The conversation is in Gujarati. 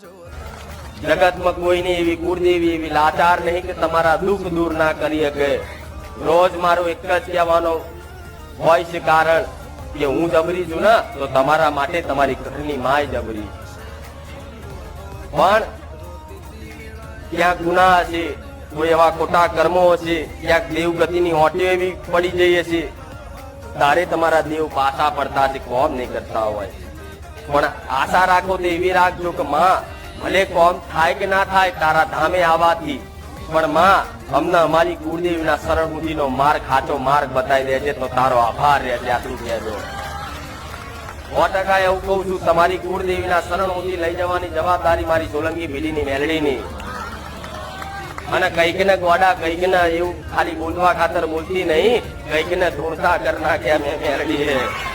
જગતમાં કોઈની એવી કુળદેવી એવી લાચાર નહીં કે તમારા દુઃખ દૂર ના કરી શકે. રોજ મારું એક જ કહેવાનો હોય છે કારણ કે હું જબરી છું ને તો તમારા માટે તમારી ઘરની માય જબરી. પણ ક્યાંક ગુના હશે, કોઈ એવા ખોટા કર્મો હશે, ક્યાંક દેવગતિની હોટીઓ એવી પડી જઈએ છે તારે તમારા દેવ પાછા પડતા છે, કોમ નહીં કરતા હોય. પણ આશા રાખો તો એવી રાખજો કે માં ભલે કોમ થાય કે ના થાય તારા ધામે આવવાથી, પણ માં અમને અમારી કુળદેવીના શરણમુક્તિનો માર્ગ સાચો માર્ગ બતાવી દેજે તો તારો આભાર રહેશે. આટલું કહેજો. 100% એવું કહું છું, તમારી કુળદેવીના શરણમુક્તિ લઈ જવાની જવાબદારી મારી સોલંકી ભીલીની મેલડીની. અને કઈક ને ગોડા કઈક ને એવું ખાલી બોલવા ખાતર બોલતી નહીં, કઈક ને ધોળતા કર નાખ્યા મેં મેલડી.